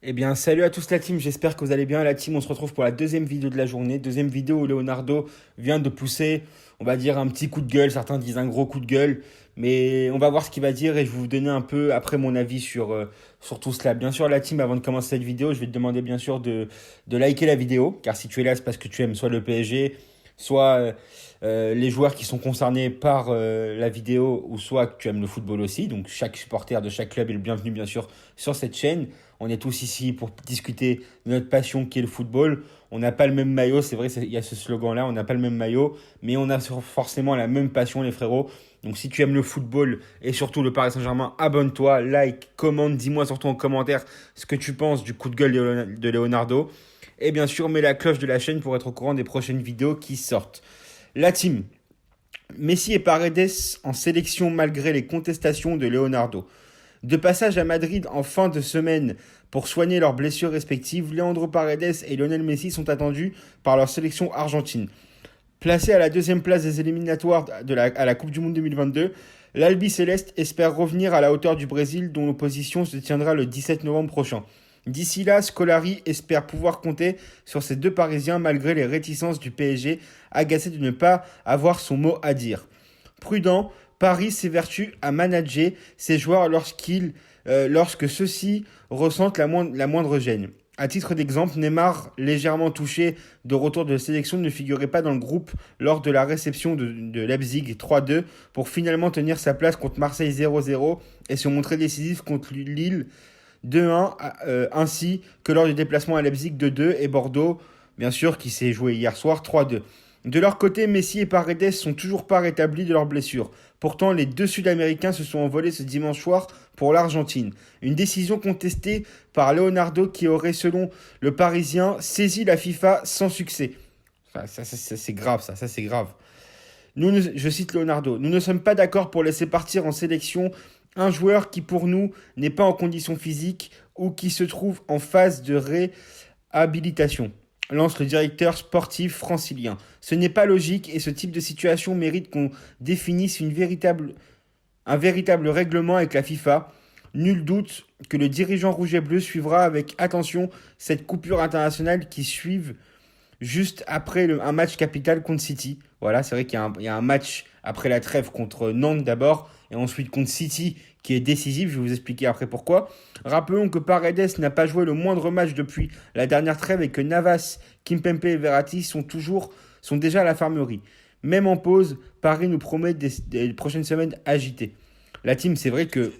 Eh bien, salut à tous la team, j'espère que vous allez bien. La team, on se retrouve pour la deuxième vidéo de la journée. Deuxième vidéo où Leonardo vient de pousser, on va dire, un petit coup de gueule. Certains disent un gros coup de gueule. Mais on va voir ce qu'il va dire et je vais vous donner un peu après mon avis sur tout cela. Bien sûr, la team, avant de commencer cette vidéo, je vais te demander bien sûr de liker la vidéo. Car si tu es là, c'est parce que tu aimes soit le PSG, soit les joueurs qui sont concernés par la vidéo, ou soit que tu aimes le football aussi. Donc chaque supporter de chaque club est le bienvenu bien sûr sur cette chaîne. On est tous ici pour discuter de notre passion qui est le football. On n'a pas le même maillot, c'est vrai, il y a ce slogan-là, on n'a pas le même maillot, mais on a forcément la même passion, les frérots. Donc si tu aimes le football et surtout le Paris Saint-Germain, abonne-toi, like, commente, dis-moi surtout en commentaire ce que tu penses du coup de gueule de Leonardo. Et bien sûr, mets la cloche de la chaîne pour être au courant des prochaines vidéos qui sortent. La team. Messi et Paredes en sélection malgré les contestations de Leonardo. De passage à Madrid en fin de semaine pour soigner leurs blessures respectives, Leandro Paredes et Lionel Messi sont attendus par leur sélection argentine. Placé à la deuxième place des éliminatoires à la Coupe du Monde 2022, l'Albi Céleste espère revenir à la hauteur du Brésil dont l'opposition se tiendra le 17 novembre prochain. D'ici là, Scolari espère pouvoir compter sur ces deux Parisiens malgré les réticences du PSG, agacé de ne pas avoir son mot à dire. Prudent, Paris s'évertue à manager ses joueurs lorsque ceux-ci ressentent la moindre gêne. À titre d'exemple, Neymar, légèrement touché de retour de sélection, ne figurait pas dans le groupe lors de la réception de Leipzig 3-2 pour finalement tenir sa place contre Marseille 0-0 et se montrer décisif contre Lille 2-1, ainsi que lors du déplacement à Leipzig 2-2 et Bordeaux, bien sûr, qui s'est joué hier soir 3-2. De leur côté, Messi et Paredes sont toujours pas rétablis de leurs blessures. Pourtant, les deux Sud-Américains se sont envolés ce dimanche soir pour l'Argentine. Une décision contestée par Leonardo qui aurait, selon le Parisien, saisi la FIFA sans succès. Ça, c'est grave, ça c'est grave. Je cite Leonardo, nous ne sommes pas d'accord pour laisser partir en sélection un joueur qui pour nous n'est pas en condition physique ou qui se trouve en phase de réhabilitation, lance le directeur sportif francilien. Ce n'est pas logique et ce type de situation mérite qu'on définisse un véritable règlement avec la FIFA. Nul doute que le dirigeant rouge et bleu suivra avec attention cette coupure internationale qui suive juste après un match capital contre City. Voilà, c'est vrai qu'il y a un match après la trêve contre Nantes d'abord, et ensuite contre City qui est décisif, je vais vous expliquer après pourquoi. Rappelons que Paredes n'a pas joué le moindre match depuis la dernière trêve et que Navas, Kimpembe et Verratti sont déjà à la l'infirmerie. Même en pause, Paris nous promet des prochaines semaines agitées. La team, c'est vrai que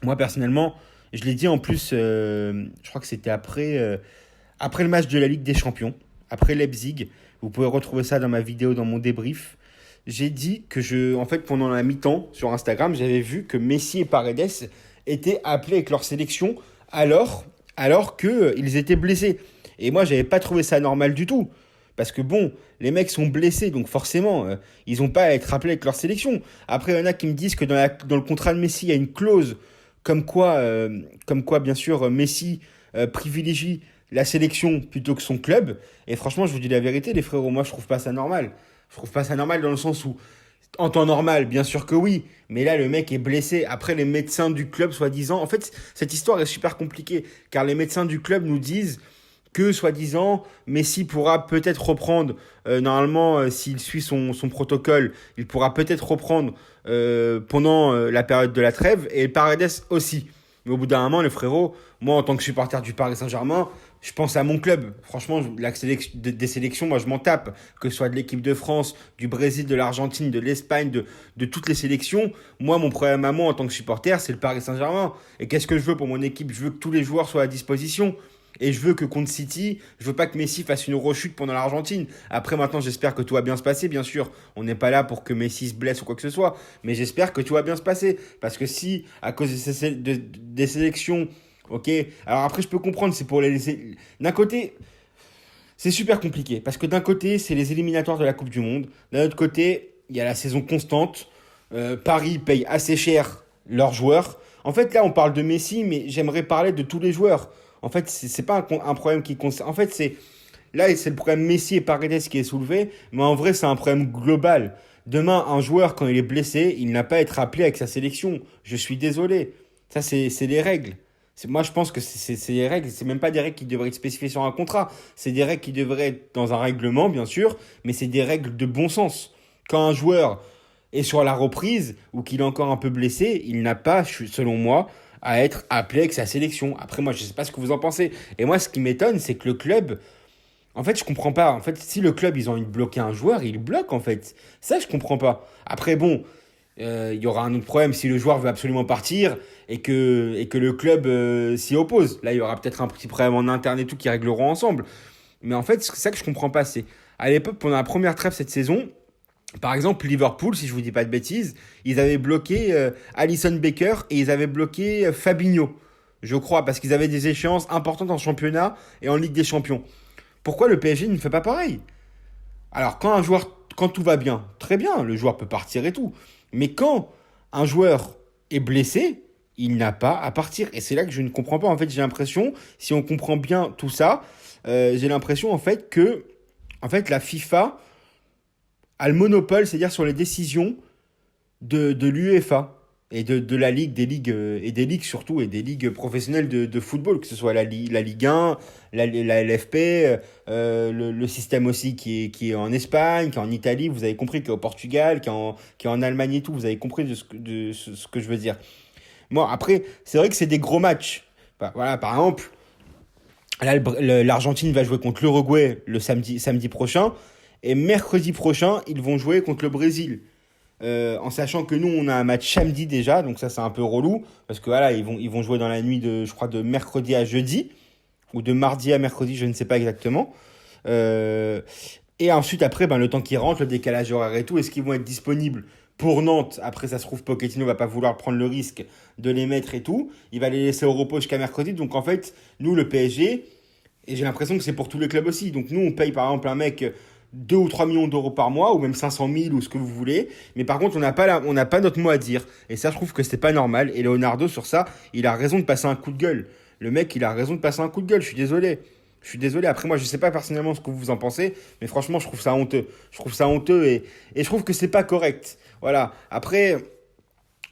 moi personnellement, je l'ai dit en plus, je crois que c'était après le match de la Ligue des Champions, après Leipzig. Vous pouvez retrouver ça dans ma vidéo, dans mon débrief. J'ai dit en fait, pendant la mi-temps sur Instagram, j'avais vu que Messi et Paredes étaient appelés avec leur sélection alors qu'ils étaient blessés. Et moi, j'avais pas trouvé ça normal du tout. Parce que bon, les mecs sont blessés, donc forcément, ils n'ont pas à être appelés avec leur sélection. Après, il y en a qui me disent que dans le contrat de Messi, il y a une clause comme quoi bien sûr, Messi privilégie la sélection plutôt que son club. Et franchement, je vous dis la vérité, les frérots, moi, je trouve pas ça normal. Je trouve pas ça normal dans le sens où, en temps normal, bien sûr que oui, mais là, le mec est blessé. Après, les médecins du club, soi-disant, en fait, cette histoire est super compliquée, car les médecins du club nous disent que, soi-disant, Messi pourra peut-être reprendre, normalement, s'il suit son protocole, il pourra peut-être reprendre pendant la période de la trêve, et Paredes aussi. Mais au bout d'un moment, les frérots, moi, en tant que supporter du Paris Saint-Germain, je pense à mon club. Franchement, des sélections, moi, je m'en tape. Que ce soit de l'équipe de France, du Brésil, de l'Argentine, de l'Espagne, de toutes les sélections. Moi, mon problème à moi, en tant que supporter, c'est le Paris Saint-Germain. Et qu'est-ce que je veux pour mon équipe? Je veux que tous les joueurs soient à disposition. Et je veux que contre City, je veux pas que Messi fasse une rechute pendant l'Argentine. Après, maintenant, j'espère que tout va bien se passer, bien sûr. On n'est pas là pour que Messi se blesse ou quoi que ce soit. Mais j'espère que tout va bien se passer. Parce que si, à cause des sélections, ok. Alors après, je peux comprendre, c'est pour les laisser. D'un côté, c'est super compliqué. Parce que d'un côté, c'est les éliminatoires de la Coupe du Monde. D'un autre côté, il y a la saison constante. Paris paye assez cher leurs joueurs. En fait, là, on parle de Messi, mais j'aimerais parler de tous les joueurs. En fait, c'est pas un problème qui concerne. En fait, là, c'est le problème Messi et Paredes qui est soulevé, mais en vrai, c'est un problème global. Demain, un joueur, quand il est blessé, il n'a pas à être appelé avec sa sélection. Je suis désolé. Ça, c'est les règles. Moi, je pense que c'est des règles, c'est même pas des règles qui devraient être spécifiées sur un contrat. C'est des règles qui devraient être dans un règlement, bien sûr, mais c'est des règles de bon sens. Quand un joueur est sur la reprise ou qu'il est encore un peu blessé, il n'a pas, selon moi, à être appelé avec sa sélection. Après, moi, je sais pas ce que vous en pensez. Et moi, ce qui m'étonne, c'est que le club, en fait, je comprends pas. En fait, si le club, ils ont envie de bloquer un joueur, ils le bloquent, en fait. Ça, je comprends pas. Après, bon, il y aura un autre problème si le joueur veut absolument partir et que le club s'y oppose. Là, il y aura peut-être un petit problème en interne et tout qui régleront ensemble. Mais en fait, c'est ça que je comprends pas. C'est à l'époque, pendant la première trêve cette saison, par exemple, Liverpool, si je vous dis pas de bêtises, ils avaient bloqué Alisson Becker et ils avaient bloqué Fabinho, je crois, parce qu'ils avaient des échéances importantes en championnat et en Ligue des Champions. Pourquoi le PSG ne fait pas pareil? Alors, quand tout va bien, très bien, le joueur peut partir et tout. Mais quand un joueur est blessé, il n'a pas à partir. Et c'est là que je ne comprends pas. En fait, j'ai l'impression, si on comprend bien tout ça, j'ai l'impression en fait que, en fait, la FIFA a le monopole, c'est-à-dire sur les décisions de l'UEFA et de la Ligue, des ligues, et des ligues surtout, et des ligues professionnelles de football, que ce soit la Ligue 1, la LFP, le système aussi qui est en Espagne, qui est en Italie, vous avez compris, qui est au Portugal, qui est en Allemagne et tout, vous avez compris ce que je veux dire. Moi, après, c'est vrai que c'est des gros matchs. Bah, voilà, par exemple, là, l'Argentine va jouer contre l'Uruguay le samedi prochain, et mercredi prochain, ils vont jouer contre le Brésil. En sachant que nous, on a un match samedi déjà, donc ça, c'est un peu relou, parce que voilà, ils vont jouer dans la nuit je crois, de mercredi à jeudi, ou de mardi à mercredi, je ne sais pas exactement. Euh, et ensuite, après, ben, le temps qu'ils rentrent, le décalage horaire et tout, est-ce qu'ils vont être disponibles pour Nantes? Après, ça se trouve, Pochettino va pas vouloir prendre le risque de les mettre et tout. Il va les laisser au repos jusqu'à mercredi. Donc, en fait, nous, le PSG, et j'ai l'impression que c'est pour tous les clubs aussi. Donc, nous, on paye par exemple un mec 2 ou 3 millions d'euros par mois, ou même 500 000 ou ce que vous voulez. Mais par contre, on n'a pas notre mot à dire. Et ça, je trouve que c'est pas normal. Et Leonardo, sur ça, il a raison de passer un coup de gueule. Le mec, il a raison de passer un coup de gueule. Je suis désolé. Je suis désolé. Après, moi, je sais pas personnellement ce que vous en pensez, mais franchement, je trouve ça honteux. Je trouve ça honteux et je trouve que c'est pas correct. Voilà. Après,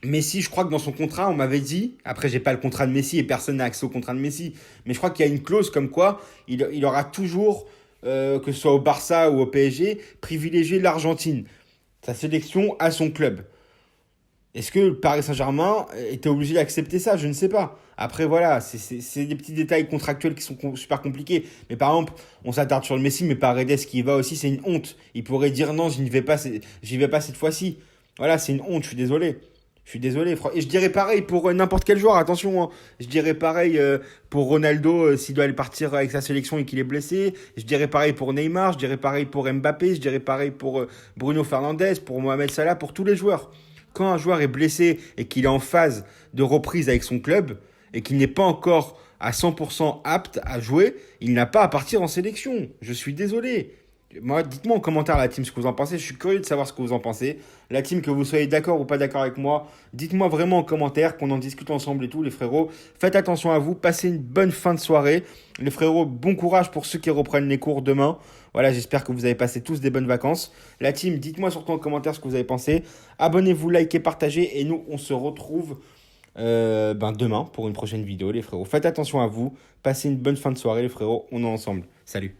Messi, je crois que dans son contrat, on m'avait dit, après, j'ai pas le contrat de Messi et personne n'a accès au contrat de Messi, mais je crois qu'il y a une clause comme quoi il aura toujours, que ce soit au Barça ou au PSG, privilégié l'Argentine, sa sélection à son club. Est-ce que le Paris Saint-Germain était obligé d'accepter ça? Je ne sais pas. Après, voilà, c'est des petits détails contractuels qui sont super compliqués. Mais par exemple, on s'attarde sur le Messi, mais Paredes qui y va aussi, c'est une honte. Il pourrait dire non, j'y vais pas cette fois-ci. Voilà, c'est une honte, je suis désolé. Je suis désolé. Et je dirais pareil pour n'importe quel joueur, attention, hein. Je dirais pareil pour Ronaldo s'il doit aller partir avec sa sélection et qu'il est blessé. Je dirais pareil pour Neymar, je dirais pareil pour Mbappé, je dirais pareil pour Bruno Fernandes, pour Mohamed Salah, pour tous les joueurs. Quand un joueur est blessé et qu'il est en phase de reprise avec son club et qu'il n'est pas encore à 100% apte à jouer, il n'a pas à partir en sélection. Je suis désolé. Moi, dites-moi en commentaire la team ce que vous en pensez. Je suis curieux de savoir ce que vous en pensez. La team, que vous soyez d'accord ou pas d'accord avec moi, dites-moi vraiment en commentaire, qu'on en discute ensemble et tout, les frérots. Faites attention à vous, passez une bonne fin de soirée. Les frérots, bon courage pour ceux qui reprennent les cours demain. Voilà, j'espère que vous avez passé tous des bonnes vacances. La team, dites-moi surtout en commentaire ce que vous avez pensé. Abonnez-vous, likez, partagez et nous, on se retrouve demain pour une prochaine vidéo, les frérots. Faites attention à vous, passez une bonne fin de soirée, les frérots. On est ensemble. Salut.